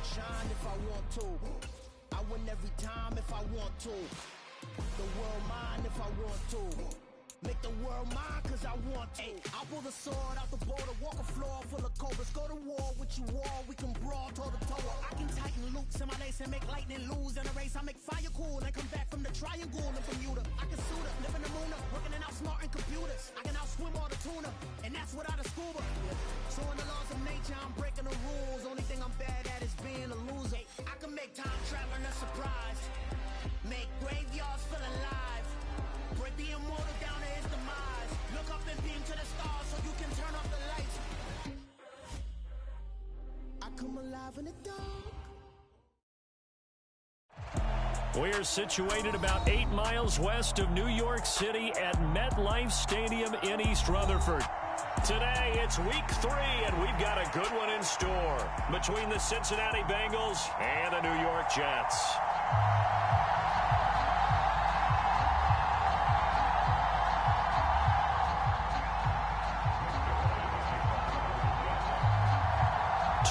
Shine if I want to. I win every time if I want to. The world mine if I want to. Make the world mine cause I want to. I'll pull the sword out the border, walk a floor full of cobras. Go to war with you all, we can brawl toe to toe. I can tighten loops in my lace and make lightning lose in a race. I make fire cool and come back from the triangle in Bermuda. I can suit up, live in the moon up, working and outsmarting computers. I can outswim all the tuna, and that's without a scuba. So in the laws of nature, I'm breaking the rules. Only thing I'm bad at is being a loser. I can make time traveling a surprise. Make graveyards feel alive. Break the immortal down to his demise. Look up and beam to the stars so you can turn off the lights. I come alive in the dark. We're situated about 8 miles west of New York City at MetLife Stadium in East Rutherford. Today, it's week 3, and we've got a good one in store between the Cincinnati Bengals and the New York Jets.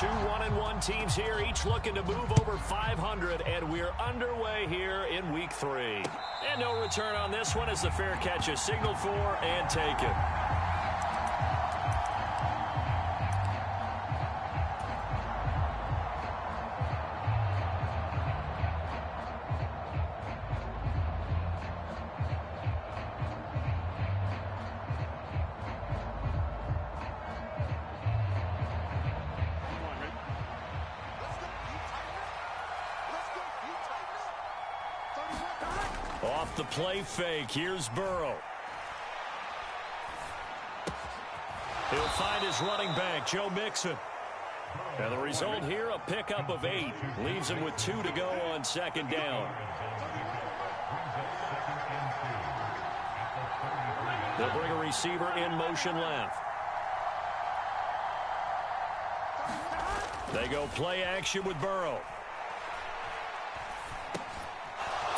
Two 1-1 teams here, each looking to move over 500, and we're underway here in week 3. And no return on this one as the fair catch is signaled for and taken. Off the play fake, here's Burrow. He'll find his running back, Joe Mixon. And the result here, a pickup of 8. Leaves him with 2 to go on second down. They'll bring a receiver in motion left. They go play action with Burrow.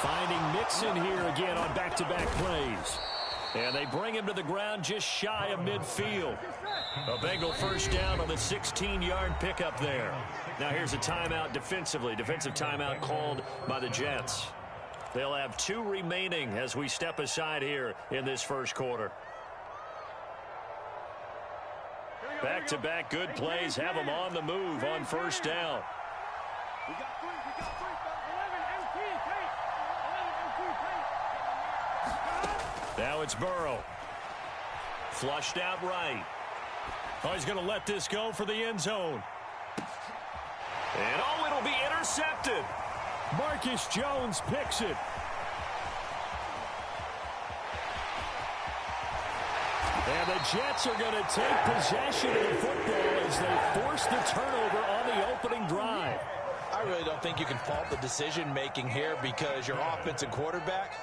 Finding Mixon here again on back-to-back plays. And they bring him to the ground just shy of midfield. A Bengal first down on the 16-yard pickup there. Now here's a timeout defensively. Defensive timeout called by the Jets. They'll have 2 remaining as we step aside here in this first quarter. Back-to-back good plays have them on the move on first down. Now it's Burrow. Flushed out right. Oh, he's going to let this go for the end zone. And oh, it'll be intercepted. Marcus Jones picks it. And the Jets are going to take possession of the football as they force the turnover on the opening drive. I really don't think you can fault the decision-making here because your offense and quarterback,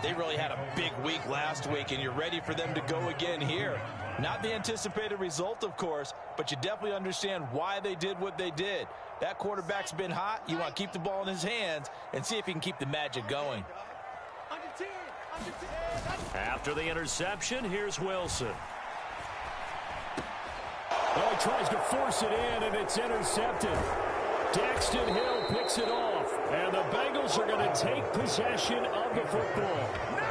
they really had a big week last week, and you're ready for them to go again here. Not the anticipated result, of course, but you definitely understand why they did what they did. That quarterback's been hot. You want to keep the ball in his hands and see if he can keep the magic going. After the interception, here's Wilson. Oh, he tries to force it in, and it's intercepted. Daxton Hill picks it off, and the Bengals are going to take possession of the football.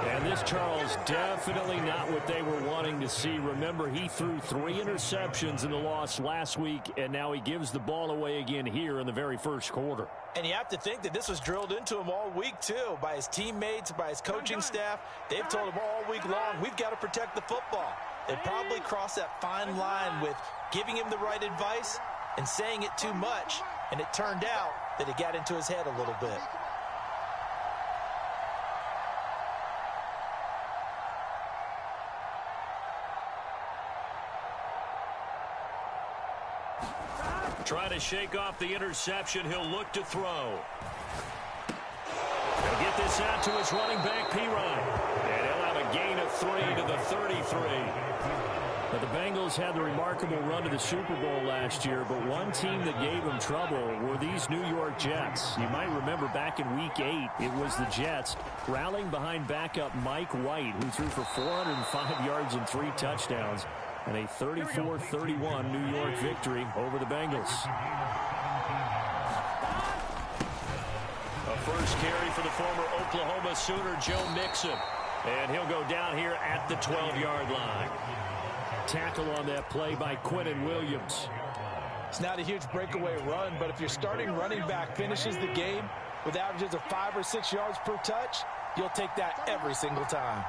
And this, Charles, definitely not what they were wanting to see. Remember, he threw 3 interceptions in the loss last week, and now he gives the ball away again here in the very first quarter. And you have to think that this was drilled into him all week, too, by his teammates, by his coaching staff. They've told him all week long, we've got to protect the football. They probably crossed that fine line with giving him the right advice and saying it too much, and it turned out that it got into his head a little bit. Trying to shake off the interception. He'll look to throw. He'll get this out to his running back, Pirine. And he'll have a gain of 3 to the 33. But the Bengals had the remarkable run to the Super Bowl last year, but one team that gave them trouble were these New York Jets. You might remember back in Week 8, it was the Jets rallying behind backup Mike White, who threw for 405 yards and 3 touchdowns. And a 34-31 New York victory over the Bengals. A first carry for the former Oklahoma Sooner, Joe Mixon. And he'll go down here at the 12-yard line. Tackle on that play by Quinnen Williams. It's not a huge breakaway run, but if your starting running back finishes the game with averages of 5 or 6 yards per touch, you'll take that every single time.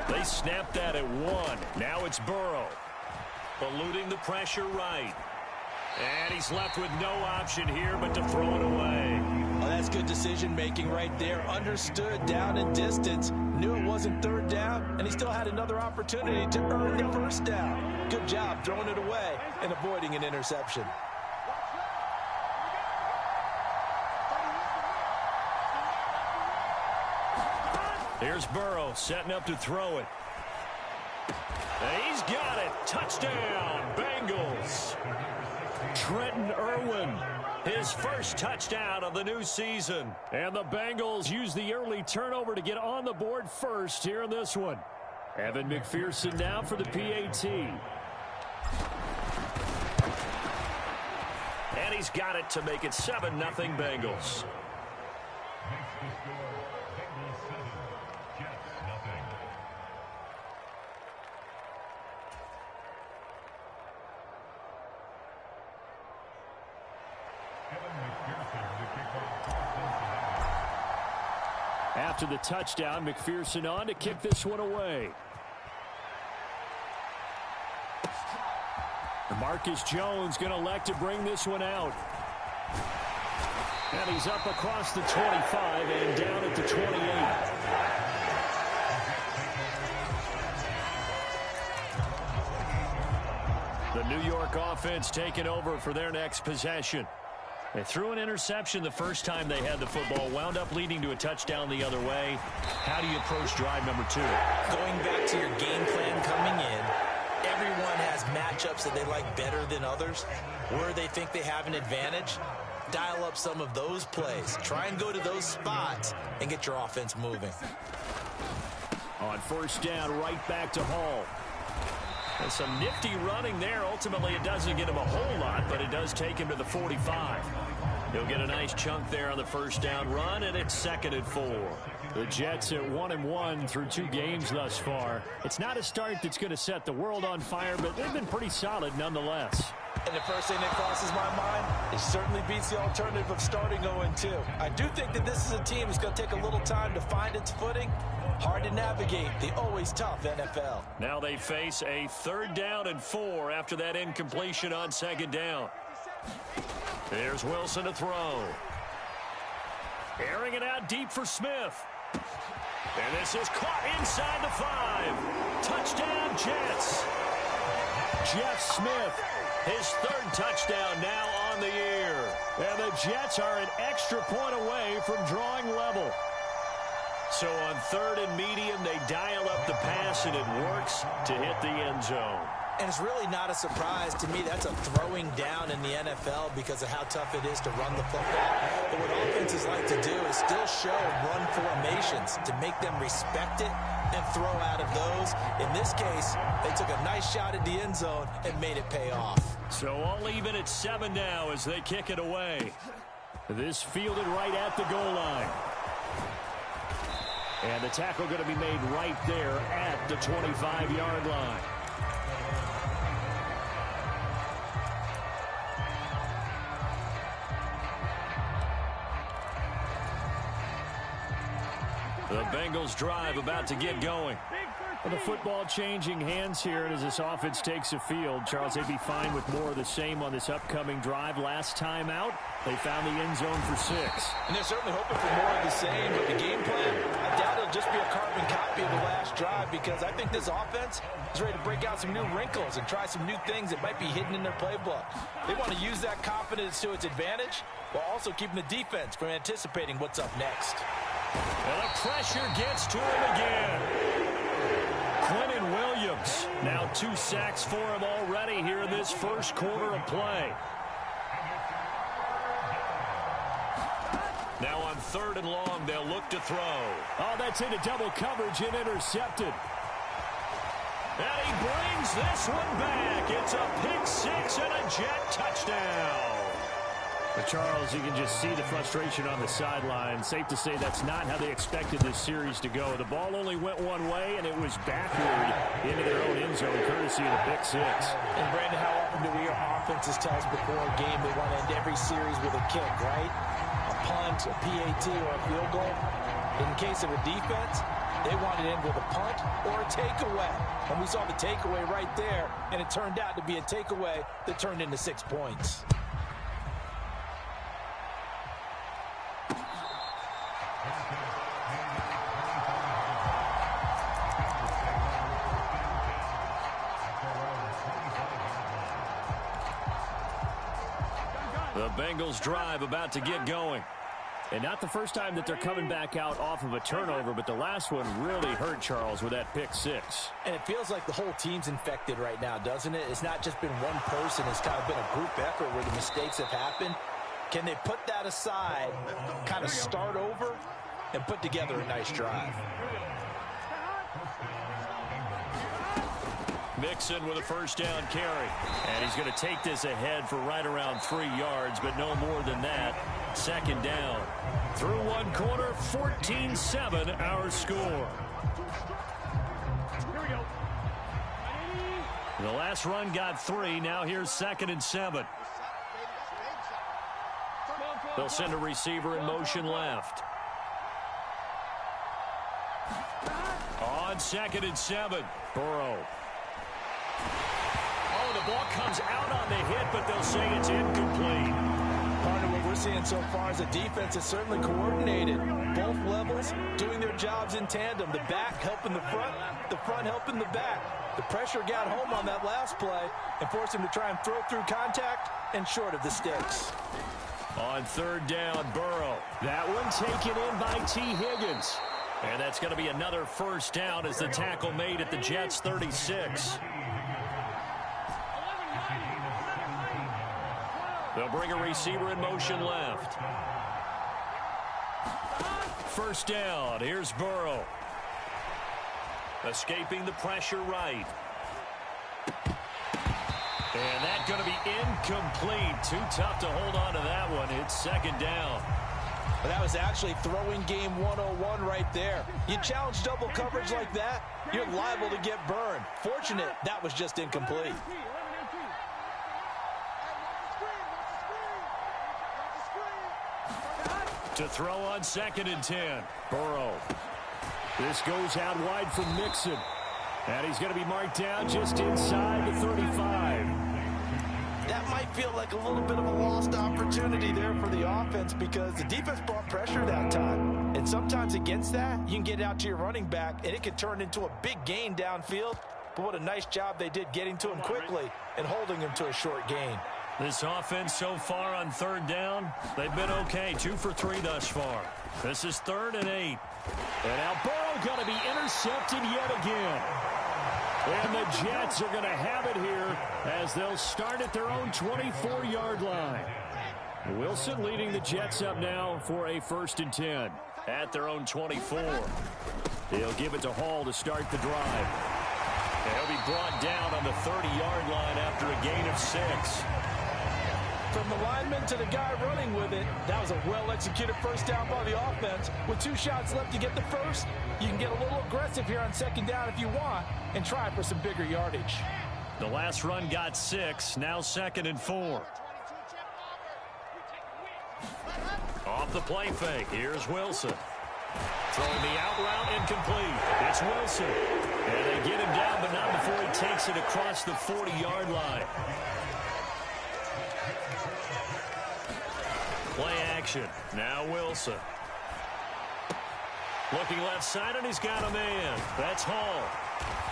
They snapped that at 1. Now it's Burrow. Eluding the pressure right. And he's left with no option here but to throw it away. Well, that's good decision-making right there. Understood down and distance. Knew it wasn't third down, and he still had another opportunity to earn the first down. Good job throwing it away and avoiding an interception. Here's Burrow setting up to throw it. And he's got it. Touchdown, Bengals. Trenton Irwin, his first touchdown of the new season. And the Bengals use the early turnover to get on the board first here in this one. Evan McPherson now for the PAT. And he's got it to make it 7-0 Bengals. After the touchdown, McPherson on to kick this one away. Marcus Jones going to elect to bring this one out. And he's up across the 25 and down at the 28. The New York offense taking over for their next possession. They threw an interception the first time they had the football, wound up leading to a touchdown the other way. How do you approach drive number 2? Going back to your game plan coming in, everyone has matchups that they like better than others. Where they think they have an advantage, dial up some of those plays. Try and go to those spots and get your offense moving. On first down, right back to Hall. And some nifty running there. Ultimately, it doesn't get him a whole lot, but it does take him to the 45. He'll get a nice chunk there on the first down run, and it's 2nd and 4. The Jets at 1-1 through 2 games thus far. It's not a start that's going to set the world on fire, but they've been pretty solid nonetheless. And the first thing that crosses my mind, it certainly beats the alternative of starting 0-2. I do think that this is a team that's going to take a little time to find its footing. Hard to navigate the always tough NFL. Now they face a 3rd down and 4 after that incompletion on 2nd down. There's Wilson to throw. Airing it out deep for Smith. And this is caught inside the 5. Touchdown, Jets. Jeff Smith, his 3rd touchdown now on the year. And the Jets are an extra point away from drawing level. So on 3rd and medium, they dial up the pass, and it works to hit the end zone. And it's really not a surprise to me. That's a throwing down in the NFL because of how tough it is to run the football. But what offenses like to do is still show run formations to make them respect it and throw out of those. In this case, they took a nice shot at the end zone and made it pay off. So all even at 7 now as they kick it away. This fielded right at the goal line. And the tackle going to be made right there at the 25-yard line. The Bengals drive about to get going. Well, the football changing hands here, and as this offense takes the field, Charles, they'd be fine with more of the same on this upcoming drive. Last time out, they found the end zone for 6. And they're certainly hoping for more of the same, but the game plan, I doubt it'll just be a carbon copy of the last drive, because I think this offense is ready to break out some new wrinkles and try some new things that might be hidden in their playbook. They want to use that confidence to its advantage while also keeping the defense from anticipating what's up next. And the pressure gets to him again. Quinnen Williams Now 2 sacks for him already here in this first quarter of play. Now on 3rd and long, they'll look to throw. Oh, that's into double coverage and intercepted. And he brings this one back. It's a pick 6 and a Jet touchdown. But Charles, you can just see the frustration on the sideline. Safe to say that's not how they expected this series to go. The ball only went one way, and it was backward into their own end zone, courtesy of the pick 6. And, Brandon, how often do we hear offenses tell us before a game they want to end every series with a kick, right? A punt, a PAT, or a field goal. In case of a defense, they wanted to end with a punt or a takeaway. And we saw the takeaway right there, and it turned out to be a takeaway that turned into 6 points. The Bengals drive about to get going. And not the first time that they're coming back out off of a turnover, but the last one really hurt Charles with that pick 6. And it feels like the whole team's infected right now, doesn't it? It's not just been one person. It's kind of been a group effort where the mistakes have happened. Can they put that aside, kind of start over, and put together a nice drive? Mixon with a first down carry. And he's going to take this ahead for right around 3 yards, but no more than that. 2nd down. Through 1 quarter, 14-7 our score. The last run got 3. Now here's 2nd and 7. They'll send a receiver in motion left. On 2nd and 7, Burrow. Oh, the ball comes out on the hit, but they'll say it's incomplete. Part of what we're seeing so far is a defense that's certainly coordinated. Both levels doing their jobs in tandem. The back helping the front helping the back. The pressure got home on that last play and forced him to try and throw through contact and short of the sticks. On 3rd down, Burrow. That one taken in by T. Higgins. And that's going to be another first down as the tackle made at the Jets' 36. They'll bring a receiver in motion left. 1st down. Here's Burrow. Escaping the pressure right. And that's going to be incomplete. Too tough to hold on to that one. It's 2nd down. But that was actually throwing game 101 right there. You challenge double coverage like that, you're liable to get burned. Fortunate that was just incomplete. To throw on 2nd and 10. Burrow. This goes out wide from Mixon. And he's going to be marked down just inside the 35. That might feel like a little bit of a lost opportunity there for the offense because the defense brought pressure that time. And sometimes against that, you can get out to your running back, and it can turn into a big gain downfield. But what a nice job they did getting to him quickly and holding him to a short gain. This offense so far on 3rd down, they've been okay. 2 for 3 thus far. This is 3rd and 8. And now Burrow going to be intercepted yet again. And the Jets are going to have it here as they'll start at their own 24-yard line. Wilson leading the Jets up now for a 1st and 10 at their own 24. They'll give it to Hall to start the drive. And he'll be brought down on the 30-yard line after a gain of 6. From the lineman to the guy running with it, that was a well-executed first down by the offense. With 2 shots left to get the first, you can get a little aggressive here on 2nd down if you want and try for some bigger yardage. The last run got 6, now 2nd and 4. Off the play fake, here's Wilson. Throwing the out route incomplete. It's Wilson. And they get him down, but not before he takes it across the 40-yard line. Play action. Now Wilson. Looking left side, and he's got a man. That's Hall.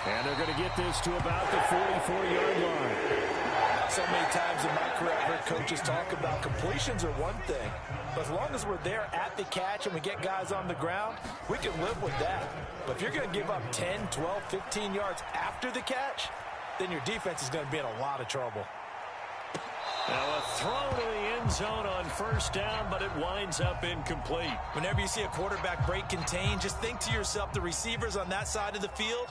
And they're going to get this to about the 44-yard line. So many times in my career, I've heard coaches talk about completions are one thing. But as long as we're there at the catch and we get guys on the ground, we can live with that. But if you're going to give up 10, 12, 15 yards after the catch, then your defense is going to be in a lot of trouble. Now a throw to the end zone on first down, but it winds up incomplete. Whenever you see a quarterback break contain, just think to yourself, the receivers on that side of the field,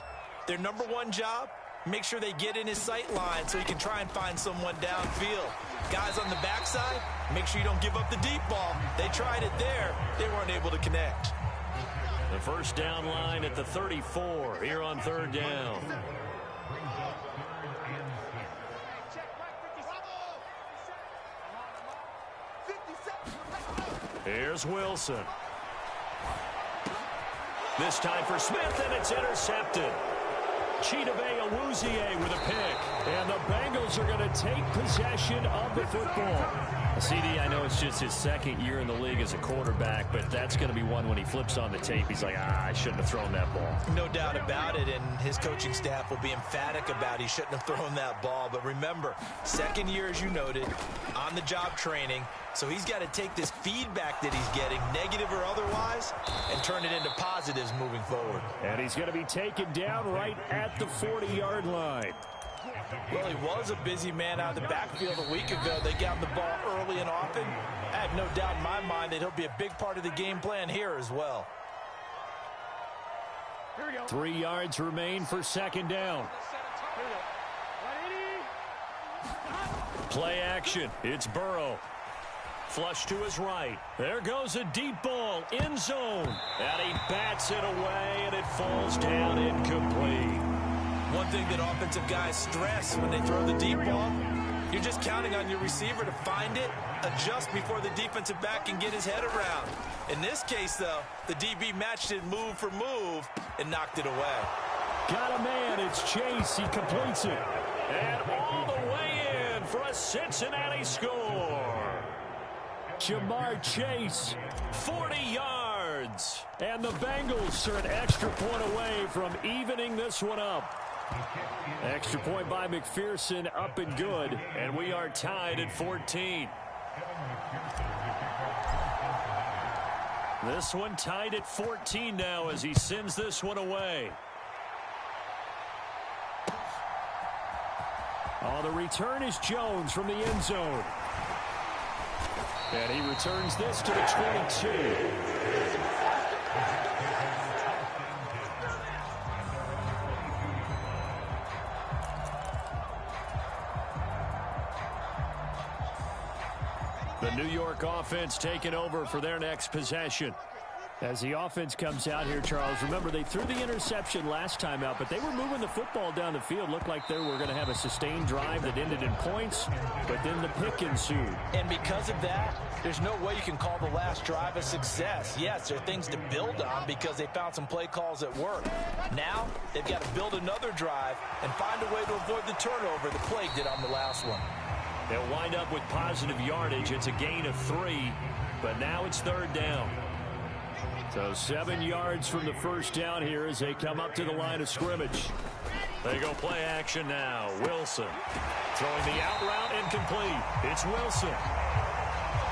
their number one job, make sure they get in his sight line so he can try and find someone downfield. Guys on the backside, make sure you don't give up the deep ball. They tried it there. They weren't able to connect. The first down line at the 34 here on third down. Here's Wilson. This time for Smith, and it's intercepted. Chidobe Awuzie with a pick. And the Bengals are going to take possession of the football. CD, I know it's just his second year in the league as a quarterback, but that's going to be one when he flips on the tape. He's like, I shouldn't have thrown that ball. No doubt about it, and his coaching staff will be emphatic about he shouldn't have thrown that ball. But remember, second year, as you noted, on-the-job training. So he's got to take this feedback that he's getting, negative or otherwise, and turn it into positives moving forward. And he's going to be taken down right at the 40-yard line. Well, he was a busy man out of the backfield a week ago. They got him the ball early and often. I have no doubt in my mind that he'll be a big part of the game plan here as well. 3 yards remain for second down. Play action. It's Burrow. Flush to his right. There goes a deep ball. End zone. And he bats it away, and it falls down incomplete. One thing that offensive guys stress when they throw the deep ball, you're just counting on your receiver to find it, adjust before the defensive back can get his head around. In this case, though, the DB matched it move for move and knocked it away. Got a man. It's Chase. He completes it. And all the way in for a Cincinnati score. Jamar Chase, 40 yards. And the Bengals are an extra point away from evening this one up. Extra point by McPherson, up and good. And we are tied at 14. This one tied at 14 now as he sends this one away. Oh, the return is Jones from the end zone. And he returns this to the 22. The New York offense taking over for their next possession. As the offense comes out here, Charles, remember they threw the interception last time out, but they were moving the football down the field. Looked like they were going to have a sustained drive that ended in points, but then the pick ensued. And because of that, there's no way you can call the last drive a success. Yes, there are things to build on because they found some play calls that work. Now, they've got to build another drive and find a way to avoid the turnover the plague did on the last one. They'll wind up with positive yardage. It's a gain of 3, but now it's third down. So 7 yards from the first down here as they come up to the line of scrimmage. They go play action now. Wilson throwing the out route incomplete. It's Wilson.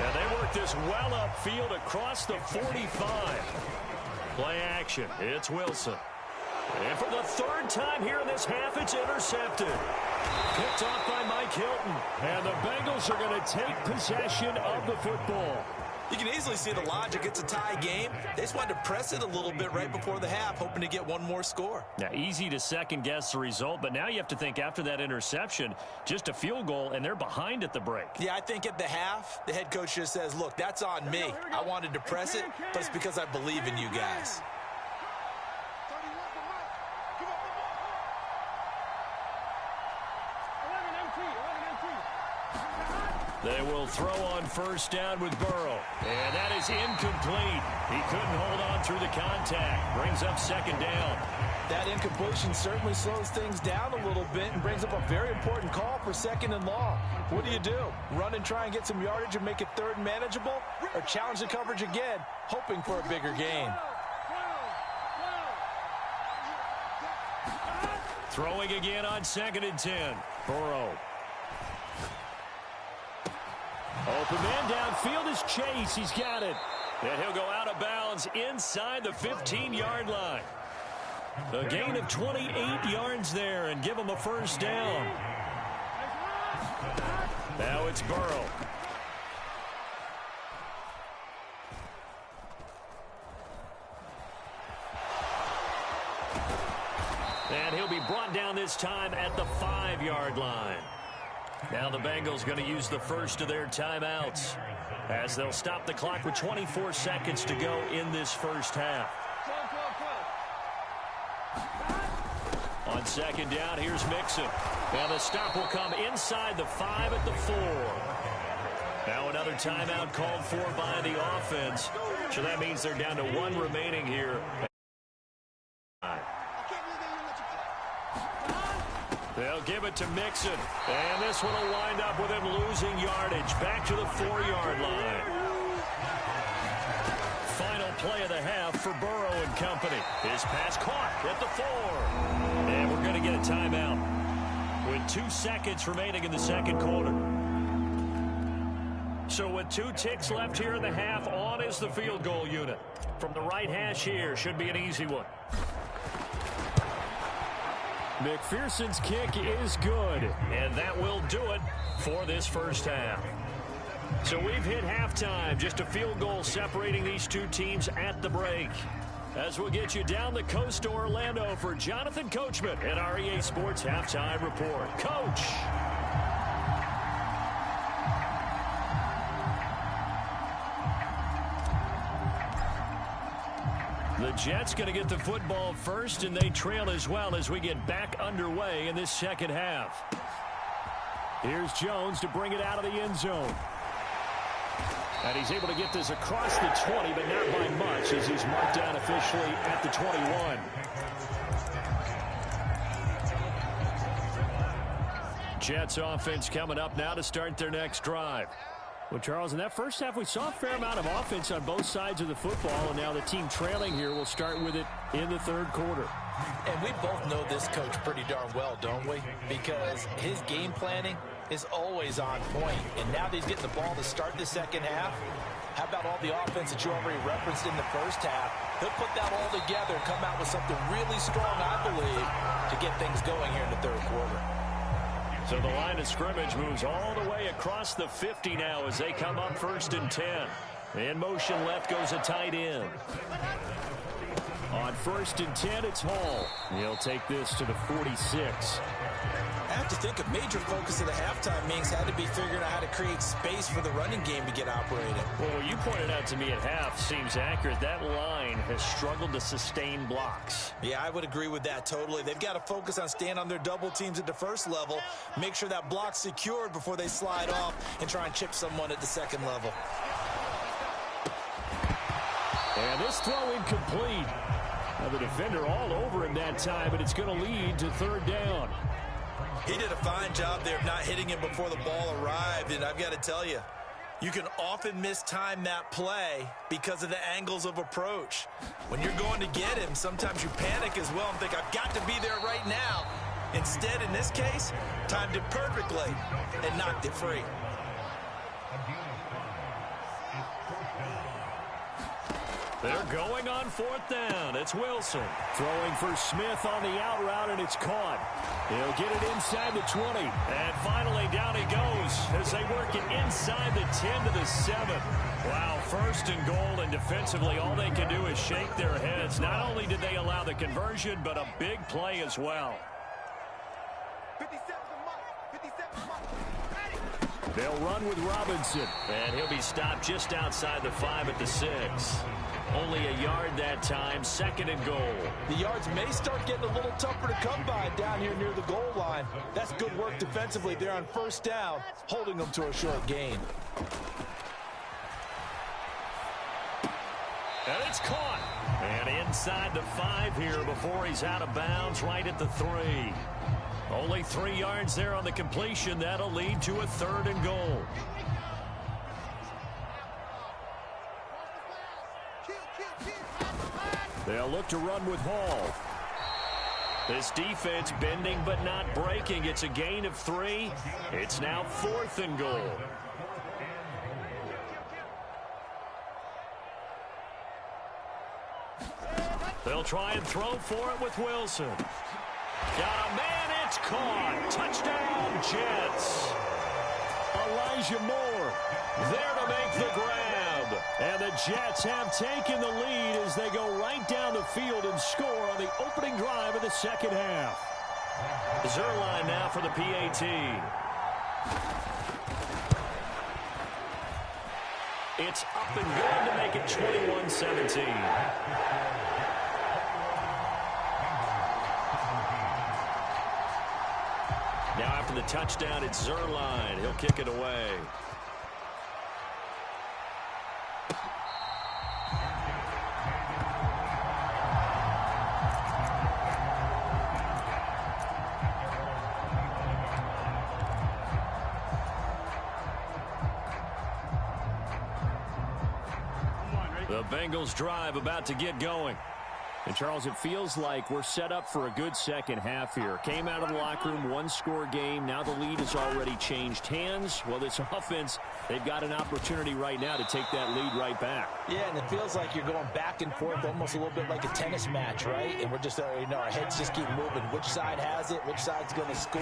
And they work this well upfield across the 45. Play action. It's Wilson. And for the third time here in this half, it's intercepted. Picked off by Mike Hilton. And the Bengals are going to take possession of the football. You can easily see the logic. It's a tie game. They just wanted to press it a little bit right before the half, hoping to get one more score. Now, easy to second-guess the result, but now you have to think after that interception, just a field goal, and they're behind at the break. Yeah, I think at the half, the head coach just says, look, that's on me. I wanted to press it, but it's because I believe in you guys. They will throw on first down with Burrow. And that is incomplete. He couldn't hold on through the contact. Brings up second down. That incompletion certainly slows things down a little bit and brings up a very important call for second and long. What do? Run and try and get some yardage and make it third and manageable? Or challenge the coverage again, hoping for a bigger gain? Throwing again on 2nd and 10. Burrow Open man downfield is Chase. He's got it. And he'll go out of bounds inside the 15-yard line. A gain of 28 yards there and give him a first down. Now it's Burrow. And he'll be brought down this time at the 5-yard line. Now the Bengals going to use the first of their timeouts as they'll stop the clock with 24 seconds to go in this first half. On second down, here's Mixon. And the stop will come inside the 5 at the 4. Now another timeout called for by the offense. So that means they're down to 1 remaining here. They'll give it to Mixon. And this one will wind up with him losing yardage. Back to the 4-yard line. Final play of the half for Burrow and company. His pass caught at the 4. And we're going to get a timeout with 2 seconds remaining in the second quarter. So with 2 ticks left here in the half, on is the field goal unit. From the right hash here, should be an easy one. McPherson's kick is good, and that will do it for this first half. So we've hit halftime, just a field goal separating these 2 teams at the break. As we'll get you down the coast to Orlando for Jonathan Coachman at our EA Sports Halftime Report. Coach! The Jets going to get the football first, and they trail as well as we get back underway in this second half. Here's Jones to bring it out of the end zone. And he's able to get this across the 20, but not by much as he's marked down officially at the 21. Jets offense coming up now to start their next drive. Well, Charles, in that first half, we saw a fair amount of offense on both sides of the football, and now the team trailing here will start with it in the third quarter. And we both know this coach pretty darn well, don't we? Because his game planning is always on point. And now that he's getting the ball to start the second half, how about all the offense that you already referenced in the first half? He'll put that all together and come out with something really strong, I believe, to get things going here in the third quarter. So the line of scrimmage moves all the way across the 50 now as they come up 1st and 10. In motion left goes a tight end. On 1st and 10, it's Hall. He'll take this to the 46. I have to think a major focus of the halftime meetings had to be figuring out how to create space for the running game to get operated. Well, what you pointed out to me at half seems accurate. That line has struggled to sustain blocks. Yeah, I would agree with that totally. They've got to focus on staying on their double teams at the first level, make sure that block's secured before they slide off and try and chip someone at the second level. And this throw incomplete. Now the defender all over him that time, but it's going to lead to 3rd down. He did a fine job there of not hitting him before the ball arrived, and I've got to tell you, you can often mistime that play because of the angles of approach. When you're going to get him, sometimes you panic as well and think, I've got to be there right now. Instead, in this case, timed it perfectly and knocked it free. They're going on 4th down. It's Wilson throwing for Smith on the out route, and it's caught. He'll get it inside the 20. And finally down he goes as they work it inside the 10 to the 7. Wow, 1st and goal, and defensively all they can do is shake their heads. Not only did they allow the conversion, but a big play as well. They'll run with Robinson. And he'll be stopped just outside the 5 at the 6. Only a yard that time, 2nd and goal. The yards may start getting a little tougher to come by down here near the goal line. That's good work defensively there on 1st down, holding them to a short gain. And it's caught. And inside the 5 here before he's out of bounds right at the 3. Only 3 yards there on the completion. That'll lead to a 3rd and goal. They'll look to run with Hall. This defense bending but not breaking. It's a gain of 3. It's now 4th and goal. They'll try and throw for it with Wilson. Got a man, it's caught. Touchdown, Jets. Elijah Moore there to make the grab. And the Jets have taken the lead as they go right down the field and score on the opening drive of the second half. Zuerlein now for the PAT. It's up and good to make it 21-17. Now after the touchdown, it's Zuerlein. He'll kick it away. The Bengals drive about to get going. And, Charles, it feels like we're set up for a good second half here. Came out of the locker room, one-score game. Now the lead has already changed hands. Well, this offense, they've got an opportunity right now to take that lead right back. Yeah, and it feels like you're going back and forth almost a little bit like a tennis match, right? And we're just, our heads just keep moving. Which side has it? Which side's going to score?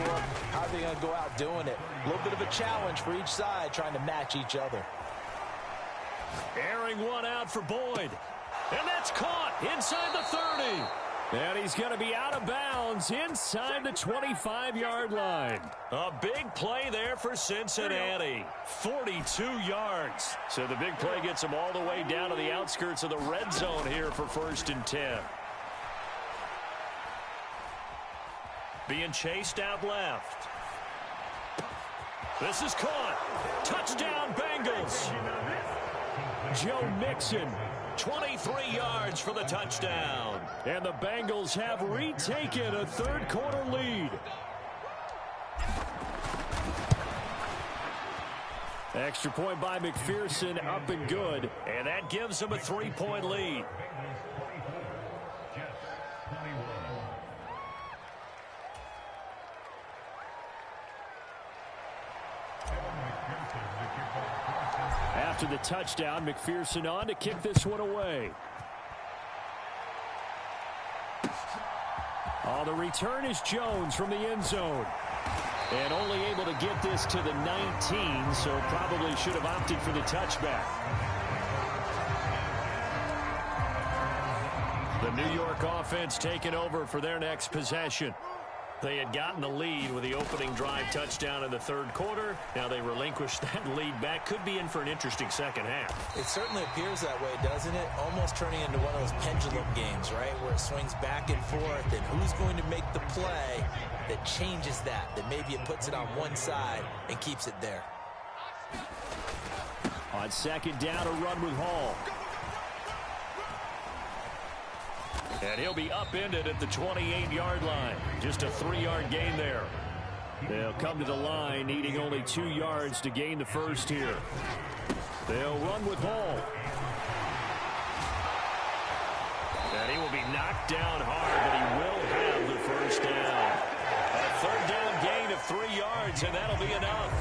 How are they going to go out doing it? A little bit of a challenge for each side trying to match each other. Airing one out for Boyd. And that's caught inside the 30. And he's going to be out of bounds inside the 25-yard line. A big play there for Cincinnati. 42 yards. So the big play gets them all the way down to the outskirts of the red zone here for 1st and 10. Being chased out left. This is caught. Touchdown, Bengals. Joe Mixon, 23 yards for the touchdown. And the Bengals have retaken a third-quarter lead. Extra point by McPherson, up and good. And that gives them a 3-point lead. After the touchdown, McPherson on to kick this one away. The return is Jones from the end zone. And only able to get this to the 19, so probably should have opted for the touchback. The New York offense taking over for their next possession. They had gotten the lead with the opening drive touchdown in the third quarter. Now they relinquished that lead back. Could be in for an interesting second half. It certainly appears that way, doesn't it? Almost turning into one of those pendulum games, right? Where it swings back and forth. And who's going to make the play that changes that? That maybe it puts it on one side and keeps it there. On second down, a run with Hall. And he'll be upended at the 28-yard line. Just a 3-yard gain there. They'll come to the line, needing only 2 yards to gain the first here. They'll run with Hall. And he will be knocked down hard, but he will have the first down. A third down gain of 3 yards, and that'll be enough.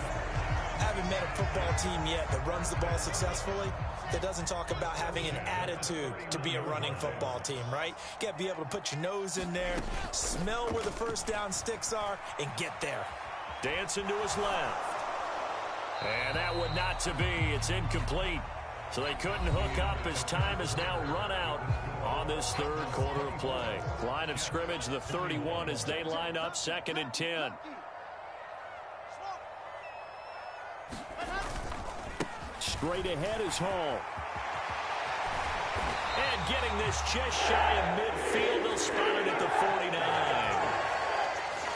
Haven't met a football team yet that runs the ball successfully that doesn't talk about having an attitude to be a running football team, right? You got to be able to put your nose in there, smell where the first down sticks are, and get there. Dancing to his left. And that would not to be. It's incomplete. So they couldn't hook up as time has now run out on this third quarter of play. Line of scrimmage, the 31 as they line up, 2nd and 10. Straight ahead is Hall. And getting this just shy of midfield. They'll spot it at the 49.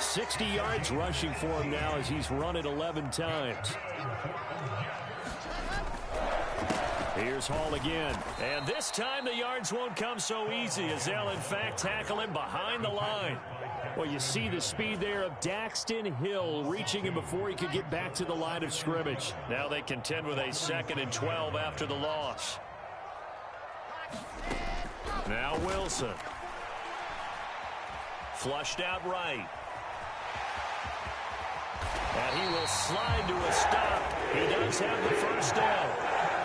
60 yards rushing for him now as he's run it 11 times. Here's Hall again. And this time the yards won't come so easy as they'll in fact tackle him behind the line. Well, you see the speed there of Daxton Hill reaching him before he could get back to the line of scrimmage. Now they contend with a 2nd and 12 after the loss. Now Wilson. Flushed out right. And he will slide to a stop. He does have the first down.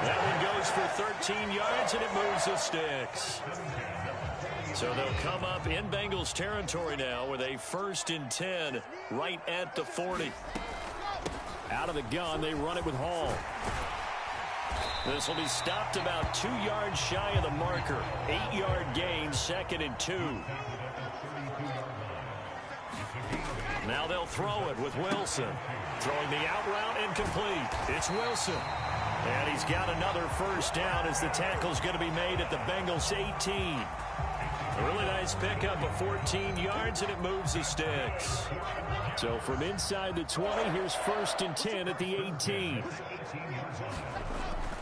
That one goes for 13 yards, and it moves the sticks. So they'll come up in Bengals territory now with a 1st and 10 right at the 40. Out of the gun, they run it with Hall. This will be stopped about 2 yards shy of the marker. 8-yard gain, 2nd and 2. Now they'll throw it with Wilson. Throwing the out route incomplete. It's Wilson. And he's got another first down as the tackle's going to be made at the Bengals 18. A really nice pickup of 14 yards, and it moves the sticks. So from inside the 20, here's 1st and 10 at the 18.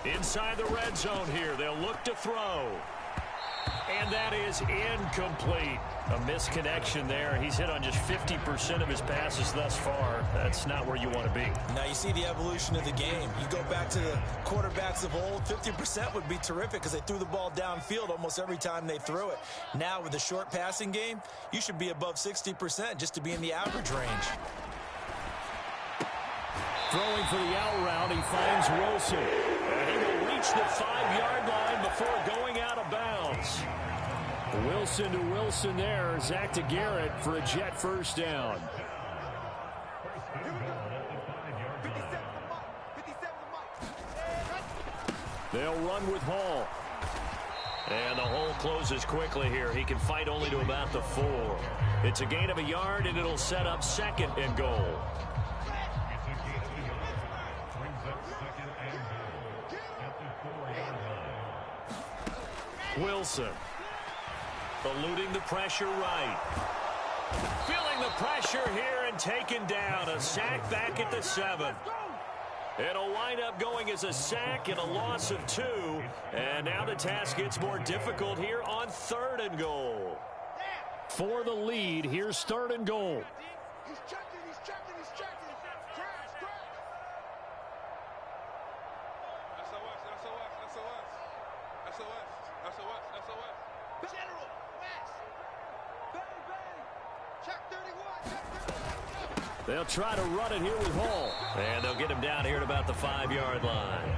Inside the red zone here, they'll look to throw. And that is incomplete. A misconnection there. He's hit on just 50% of his passes thus far. That's not where you want to be. Now you see the evolution of the game. You go back to the quarterbacks of old, 50% would be terrific because they threw the ball downfield almost every time they threw it. Now with the short passing game, you should be above 60% just to be in the average range. Throwing for the out route, he finds Wilson. And he will reach the 5-yard line before going out of bounds. Wilson to Wilson there. Zach to Garrett for a Jet first down. They'll run with Hall. And the hole closes quickly here. He can fight only to about the 4. It's a gain of a yard, and it'll set up 2nd and goal. Wilson. Eluding the pressure right. Feeling the pressure here and taken down. A sack back at the 7. It'll wind up going as a sack and a loss of 2. And now the task gets more difficult here on 3rd and goal. For the lead, here's 3rd and goal. He's checking. SOS. General, West. Bang. Check 31. They'll try to run it here with Hall. And they'll get him down here at about the 5-yard line.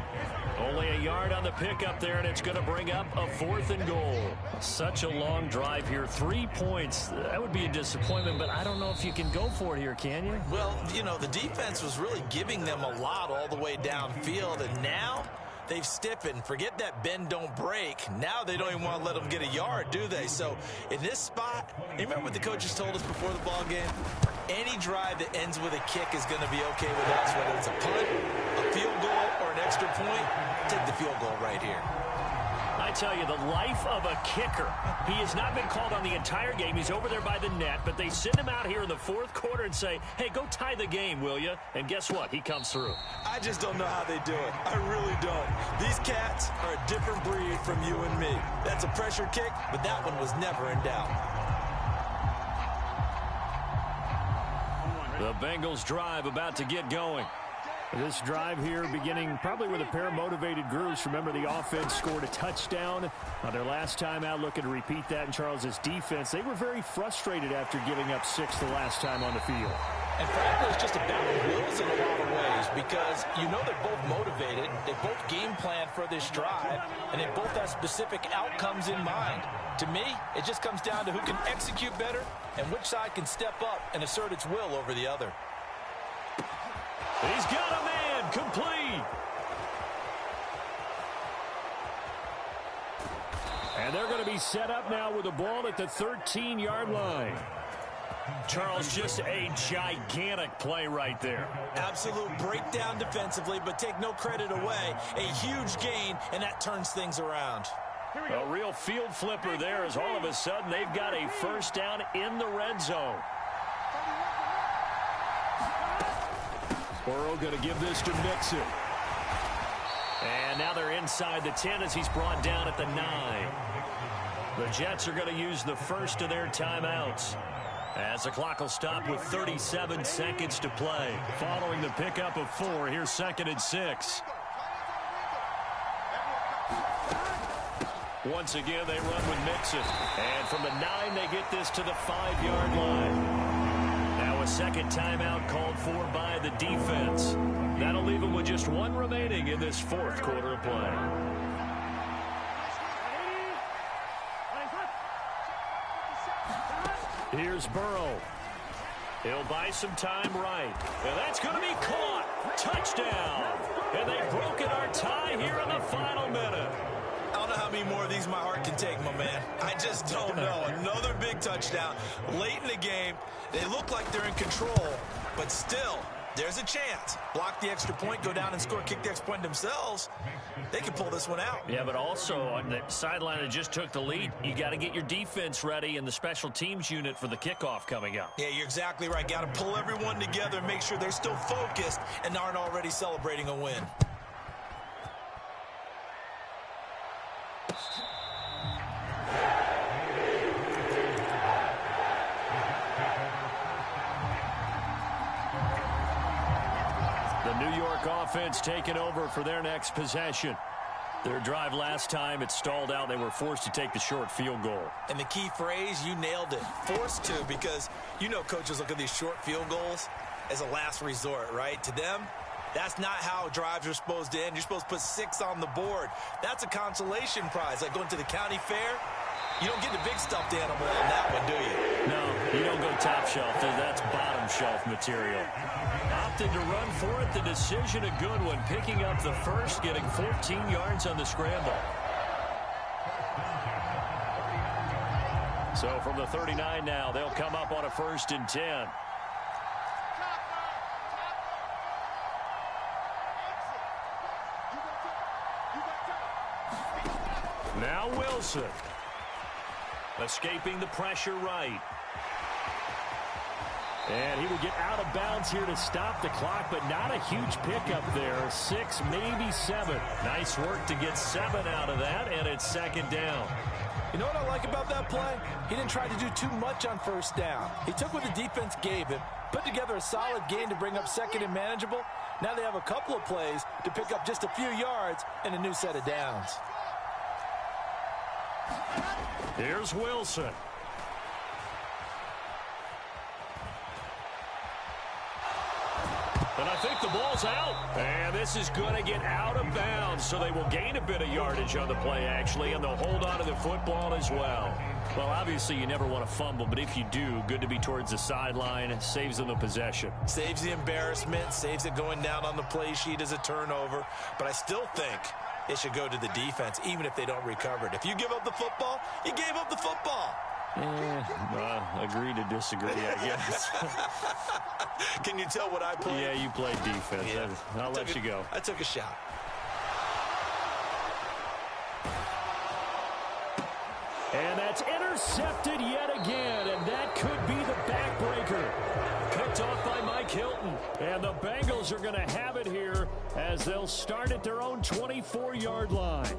Only a yard on the pickup there, and it's going to bring up a 4th and goal. Such a long drive here. 3 points. That would be a disappointment, but I don't know if you can go for it here, can you? Well, you know, the defense was really giving them a lot all the way downfield, and now they've stiffened. Forget that bend, don't break. Now they don't even want to let them get a yard, do they? So in this spot, you remember what the coaches told us before the ball game? Any drive that ends with a kick is going to be okay with us, whether it's a punt, a field goal, or an extra point. Take the field goal right here. I tell you, the life of a kicker. He has not been called on the entire game. He's over there by the net, but they send him out here in the 4th quarter and say, hey, go tie the game, will you? And guess what? He comes through. I just don't know how they do it. I really don't. These cats are a different breed from you and me. That's a pressure kick, but that one was never in doubt. The Bengals drive about to get going. This drive here beginning probably with a pair of motivated groups. Remember, the offense scored a touchdown on their last time out. Looking to repeat that in Charles's defense. They were very frustrated after giving up 6 the last time on the field. And frankly, it's just a battle of wills in a lot of ways because you know they're both motivated. They both game plan for this drive, and they both have specific outcomes in mind. To me, it just comes down to who can execute better and which side can step up and assert its will over the other. He's got a man, complete. And they're going to be set up now with the ball at the 13-yard line. Charles, just a gigantic play right there. Absolute breakdown defensively, but take no credit away. A huge gain, and that turns things around. A real field flipper there as all of a sudden they've got a first down in the red zone. Burrow going to give this to Mixon. And now they're inside the 10 as he's brought down at the 9. The Jets are going to use the first of their timeouts as the clock will stop with 37 seconds to play. Following the pickup of 4, here's 2nd and 6. Once again, they run with Mixon. And from the 9, they get this to the 5-yard line. Now a second timeout called for by the defense. That'll leave them with just 1 remaining in this 4th quarter of play. Here's Burrow. He'll buy some time right. And that's going to be caught. Touchdown. And they've broken our tie here in the final minute. I don't know how many more of these my heart can take, my man. I just don't know. Another big touchdown late in the game. They look like they're in control, but still, there's a chance. Block the extra point, go down and score, kick the extra point themselves. They can pull this one out. Yeah, but also on the sideline that just took the lead, you got to get your defense ready and the special teams unit for the kickoff coming up. Yeah, you're exactly right. Got to pull everyone together and make sure they're still focused and aren't already celebrating a win. Offense taking over for their next possession. Their drive last time, it stalled out. They were forced to take the short field goal. And the key phrase, you nailed it. Forced to, because you know coaches look at these short field goals as a last resort, right? To them, that's not how drives are supposed to end. You're supposed to put 6 on the board. That's a consolation prize. Like going to the county fair, you don't get the big stuffed animal on that one, do you? No, you don't go top shelf. That's bottom shelf material. Opted to run for it. The decision a good one. Picking up the first, getting 14 yards on the scramble. So from the 39 now, they'll come up on a 1st and 10. Now Wilson. Escaping the pressure right. And he will get out of bounds here to stop the clock, but not a huge pickup there. 6, maybe 7. Nice work to get 7 out of that, and it's 2nd down. You know what I like about that play? He didn't try to do too much on 1st down. He took what the defense gave him, put together a solid game to bring up 2nd and manageable. Now they have a couple of plays to pick up just a few yards and a new set of downs. Here's Wilson. And I think the ball's out. And this is going to get out of bounds, so they will gain a bit of yardage on the play, actually, and they'll hold on to the football as well. Well, obviously, you never want to fumble, but if you do, good to be towards the sideline. Saves them the possession. Saves the embarrassment, saves it going down on the play sheet as a turnover. But I still think it should go to the defense, even if they don't recover it. If you give up the football, you gave up the football. Agree to disagree, I guess. Can you tell what I played? Yeah, you played defense. Yeah. I'll let you go. I took a shot. And that's intercepted yet again, and that could be the backbreaker. Picked off by Mike Hilton. And the Bengals are going to have it here as they'll start at their own 24-yard line.